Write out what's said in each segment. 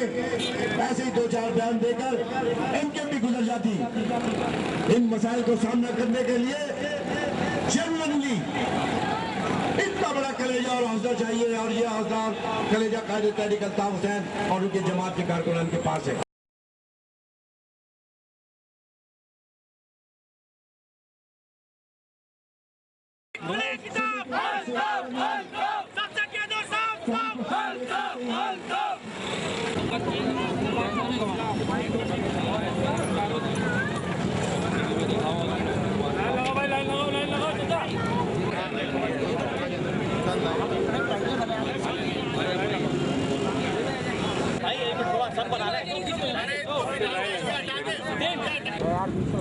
ऐसे ही 2-4 बयान देकर इनके भी गुजर जाती। इन मसाइल को सामना करने के लिए जेन्युइनली इतना बड़ा कलेजा और हौसला चाहिए, और ये हौसला कलेजा कायदे तहरीक अल्ताफ हुसैन और उनके जमात के कारकुनान के पास है।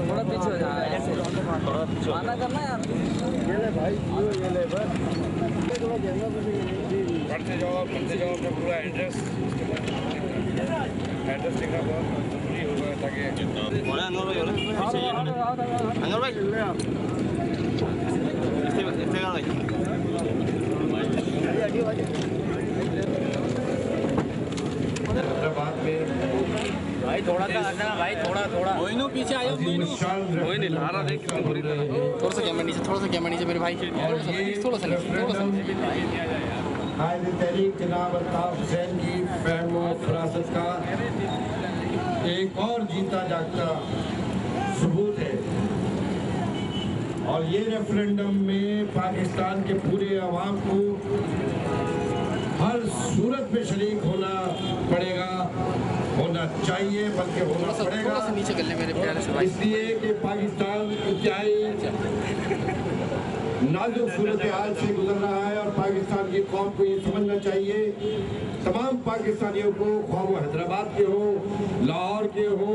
थोड़ा पीछे हो जाए, माना करना यार। ये ले भाई, ये ले बस बढ़ते जाओ अपना पूरा एड्रेस लिखना बहुत जरूरी होगा ताकि भाई थोड़ा सा हटना भाई, थोड़ा मोइनू पीछे आयो, मोइनू नहीं ला रहा, देख थोड़ा सा कैमरा नीचे मेरे भाई, थोड़ा सा कायदे तहरीक जनाब अल्ताफ हुसैन की फहम और फरासत का एक और जीता जागता सबूत है। और ये रेफरेंडम में पाकिस्तान के पूरे अवाम को हर सूरत में शरीक होना पड़ेगा, होना चाहिए, बल्कि होना पड़ेगा। नीचे कर ले मेरे प्यारे से भाई। इसलिए कि पाकिस्तान इंतहाई नाजुक सूरत हाल से गुजर रहा है और पाकिस्तान की कौम को ये समझना चाहिए, तमाम पाकिस्तानियों को, ख्वाह वो हैदराबाद के हो, लाहौर के हो,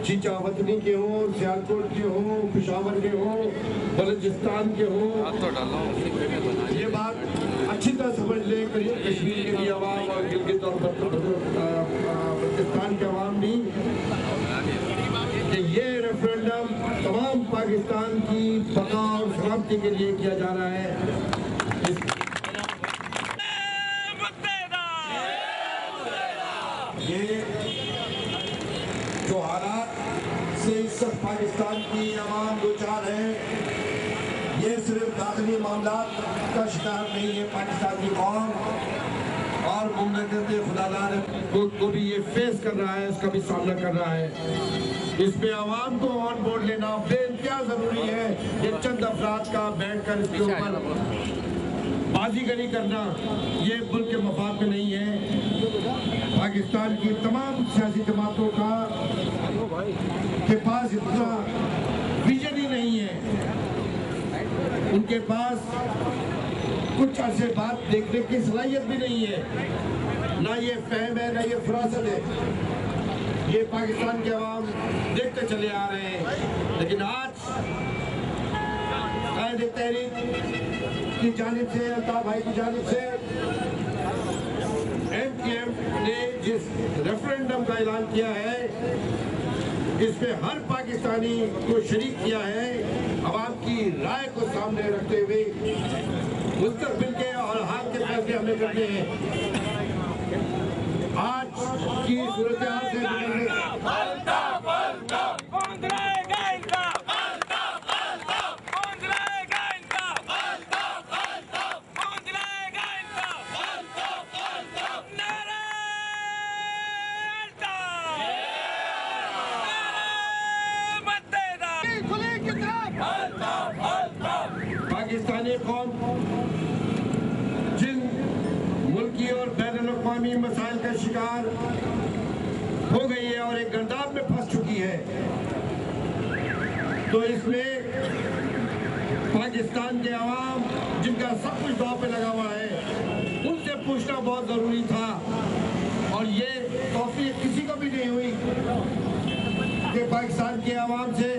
चीचावतनी के हो, सियालकोट के हो, पेशावर के हो, बलूचिस्तान के हो, ये बात अच्छी तरह समझ ले। कश्मीर के भी अवाम और गिलगित और बल्तिस्तान के अवाम भी, कि ये रेफरेंडम तमाम पाकिस्तान की बका और सलामती के लिए किया जा रहा है। ये जो हालात से इस वक्त पाकिस्तान की अवाम दो चार है, ये सिर्फ दाखिली मामला का शिकार नहीं है। पाकिस्तान की कौम और मुमलकत खुदादार को भी ये फेस कर रहा है, इसका भी सामना कर रहा है। इसमें आवाम को ऑन बोर्ड लेना बेइंतहा जरूरी है। ये चंद अफराद का बैठकर इसके ऊपर बाजीगरी करना ये मुल्क के मफाद में नहीं है। पाकिस्तान की तमाम सियासी जमातों का के पास इतना विजन ही नहीं है, उनके पास कुछ अरसे बाद देखने की सलाहियत भी नहीं है, ना ये फहम है, ना ये फरासत है। ये पाकिस्तान के अवाम देखते चले आ रहे हैं। लेकिन आज कायदे तहरीक की जानिब से, अल्ताफ भाई की जानिब से, MKM ने जिस रेफरेंडम का ऐलान किया है, इसमें हर पाकिस्तानी को शरीक किया है। अवाम की राय को सामने रखते हुए मुस्तकबिल के और हाल के फैसले हमें करने हैं। आज की सूरत हाल से पाकिस्तानी कौम जिन मुल्की और बैनुल-अक़वामी मसाइल का शिकार हो गई है और एक गर्दान में फंस चुकी है, तो इसमें पाकिस्तान के अवाम जिनका सब कुछ दांव पे लगा हुआ है, उनसे पूछना बहुत जरूरी था। और ये तौफीक किसी को भी नहीं हुई कि पाकिस्तान के अवाम से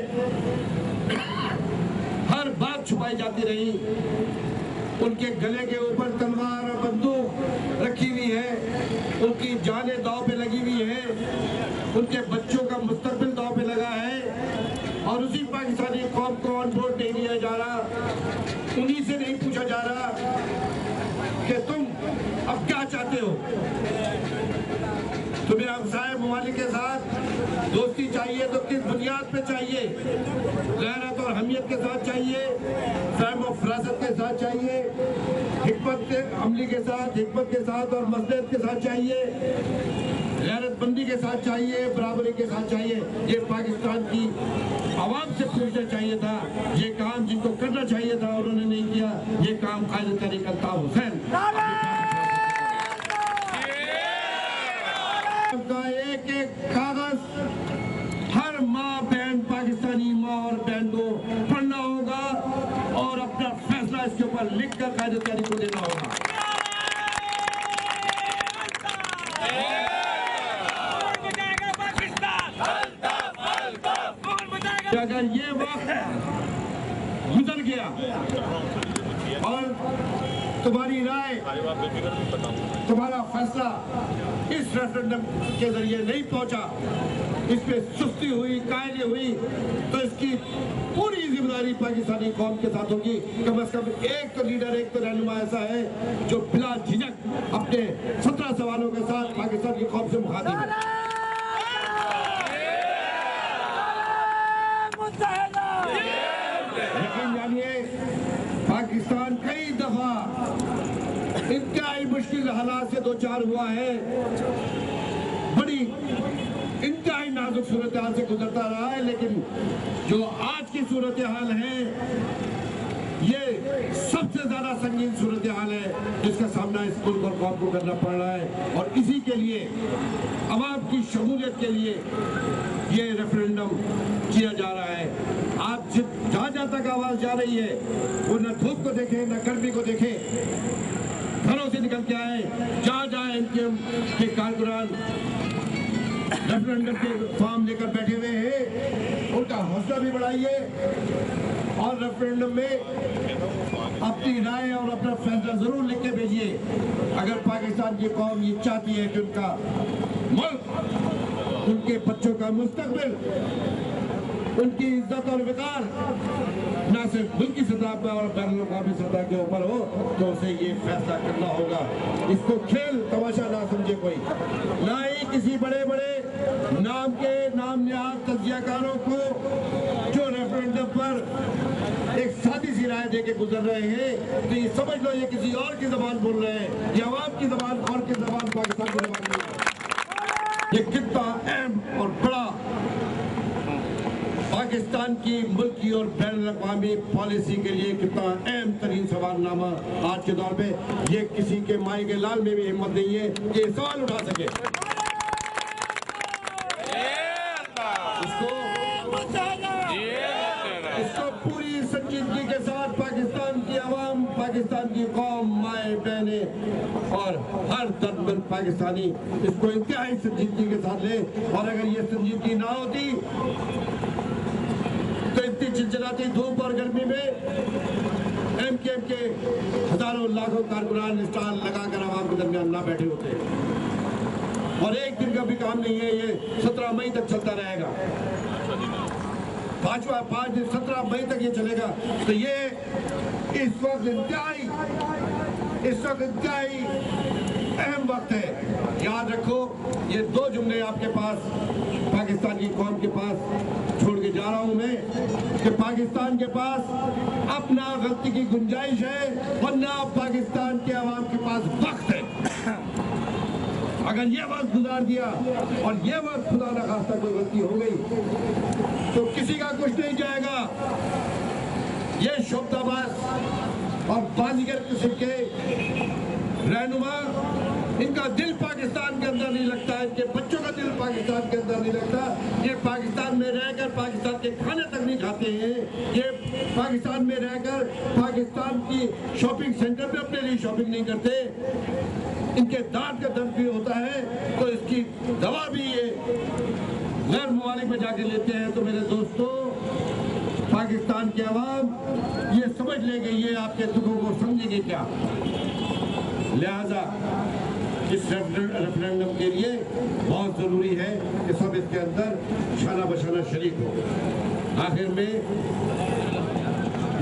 हर बात छुपाई जाती रही। उनके गले के ऊपर तलवार और बंदूक रखी हुई है, उनकी जानें दांव पे लगी हुई है, उनके बच्चों का मुस्तकबिल दांव पे लगा है, और उसी पाकिस्तानी कौम को ऑन बोर्ड नहीं लिया जा रहा। उन्हीं से नहीं पूछा जा रहा कि तुम अब क्या चाहते हो। तो तुम्हें हमसाए ममालिक के साथ दोस्ती चाहिए तो किस बुनियाद पे चाहिए? गैरत और हमियत के साथ चाहिए, फहम और फरासत के साथ चाहिए, हिकमत के अमली के साथ, हिकमत के साथ और मसलहत के साथ चाहिए, गैरतमंदी के साथ चाहिए, बराबरी के साथ चाहिए। ये पाकिस्तान की आवाम से पूछना चाहिए था। ये काम जिनको करना चाहिए था उन्होंने नहीं किया। ये काम कायद तरीक अल्ताफ हुसैन का एक एक कागज हर माँ बहन, पाकिस्तानी माँ और बहन को पढ़ना होगा और अपना फैसला इसके ऊपर लिखकर कायद तरीक को देना होगा। अगर ये वक्त गुजर गया और तुम्हारी राय, तुम्हारा फैसला इस रेफरेंडम के जरिए नहीं पहुंचा, इसमें सुस्ती हुई, कायदे हुई, तो इसकी पूरी जिम्मेदारी पाकिस्तानी कौम के साथ होगी। कम से कम एक तो लीडर, एक तो रहनुमा ऐसा है जो बिला झिझक अपने 17 सवालों के साथ पाकिस्तान की कौम से मुखातिब है। लेकिन जानिए, पाकिस्तान कई दफा इंतहाई मुश्किल हालात से दो चार हुआ है, बड़ी इंतहाई नाजुक सूरत हाल से गुजरता रहा है। लेकिन जो आज की सूरत हाल है, ये सबसे ज्यादा संगीन सूरत हाल है जिसका सामना इस मुल्क और कौम को करना पड़ रहा है। और इसी के लिए, अवाम की शमूलियत के लिए ये रेफरेंडम किया जा रहा है। आप जहाँ जहाँ तक आवाज जा रही है, वो न धूप को देखें, न गर्मी को देखें, घरों से निकल के आए। जहाँ जहाँ एमकेएम के कारकुनान रेफरेंडम के फॉर्म लेकर बैठे हुए हैं, उनका हौसला भी बढ़ाइए और रेफरेंडम में अपनी राय और अपना फैसला जरूर लिख के भेजिए। अगर पाकिस्तान की कौम ये चाहती है कि उनका मुल्क, उनके बच्चों का मुस्तकबिल, उनकी इज्जत और विकार न सिर्फ मुल्की सतह पर और बैनुल-अक़वामी सतह के ऊपर हो, तो उसे ये फैसला करना होगा। इसको खेल तमाशा ना समझे कोई, ना ही किसी बड़े बड़े नाम के नाम निहाद तज्जियाकारों को जो रेफरेंडम पर एक सादी सी राय दे के गुजर रहे हैं, तो ये समझ लो ये किसी और की जबान बोल रहे हैं। ये अवाम की जबान और की जबान पाकिस्तान की जबान नहीं है। ये कितना अहम और बड़ा पाकिस्तान की मुल्की और बैनुल-अक़वामी पॉलिसी के लिए कितना अहम तरीन सवालनामा आज के दौर पे, ये किसी के माई के लाल में भी हिम्मत नहीं है कि ये सवाल उठा सके। इसको पूरी संजीदगी के साथ पाकिस्तान की आवाम, पाकिस्तान की कौम, माए बहने और हर दर्दमंद पाकिस्तानी इसको इंतहाई संजीदगी के साथ ले। और अगर ये संजीदगी ना होती तो इतनी चिलचिलाती धूप और गर्मी में एमकेएम के हजारों लाखों कारकुनान स्टाल लगाकर आवाम के दरमियान ना बैठे होते। और एक दिन का भी काम नहीं है, ये 17 मई तक चलता रहेगा। 5 दिन 17 मई तक ये चलेगा। तो ये इस वक्त इंतहाई अहम वक्त है। याद रखो, ये 2 जुमले आपके पास, पाकिस्तान की कौम के पास छोड़ के जा रहा हूं मैं, कि पाकिस्तान के पास अपना गलती की गुंजाइश है और ना पाकिस्तान के आवाम के पास वक्त है। अगर ये वक्त गुजार दिया और ये वक्त खुदा न खास्ता कोई गलती हो गई तो किसी का कुछ नहीं जाएगा। ये शोभताबाज और बाजीगर किस्म के रहनुमा, इनका दिल पाकिस्तान के अंदर नहीं लगता, इनके बच्चों का दिल पाकिस्तान के अंदर नहीं लगता। ये पाकिस्तान में रहकर पाकिस्तान के खाने तक नहीं खाते हैं। ये पाकिस्तान में रहकर पाकिस्तान की शॉपिंग सेंटर में अपने लिए शॉपिंग नहीं करते। इनके दांत का दर्द भी होता है तो इसकी दवा भी ये गैर ममालिक में जाके लेते हैं। तो मेरे दोस्तों, पाकिस्तान के अवाम ये समझ लेंगे, ये आपके दुखों को समझेंगे क्या। लिहाजा इस रेफरेंडम के लिए बहुत ज़रूरी है कि सब इसके अंदर शाना बशाना शरीक हो। आखिर में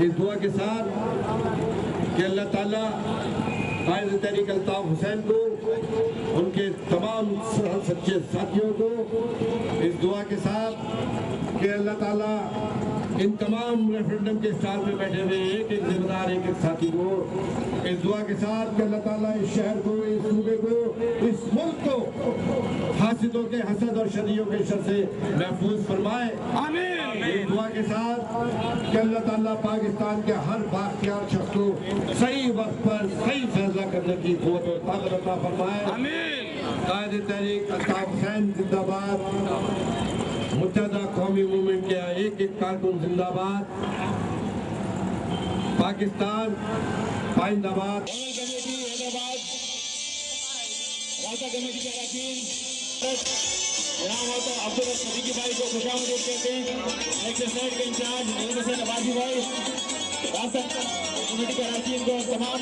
इस दुआ के साथ कि अल्लाह ताला कायद तहरीक अल्ताफ हुसैन को उनके तमाम सच्चे साथियों को इस दुआ के साथ कि अल्लाह ताला इन तमाम रेफरेंडम के स्टार पे बैठे हुए एक एक जिम्मेदार एक एक साथी को इस दुआ के साथ कि अल्लाह ताला इस शहर को, इस सूबे को, इस मुल्क को हासिदों के हसद और शरीयों के शर से महफूज फरमाए। आमीन। इस दुआ के साथ कि अल्लाह ताला पाकिस्तान के हर बाख्तियार शख्स को सही वक्त पर सही फैसला करने की क़ुव्वत और ताकत अता फरमाए। आमीन। कायदे तहरीक अल्ताफ हुसैन जिंदाबाद, मुत्तहदा कौमी मूवमेंट के एक एक कारकुन जिंदाबाद, पाकिस्तान पाइंदाबाद। कमेटी हैदराबाद, रास्ता कमेटी के अरकान जनाब अब्दुल सदीकी भाई को खुशामदीद कहते हैं। एक्सरसाइज के इंचार्ज नईम हुसैन अब्बासी भाई, रास्ता कमेटी के अरकान को तमाम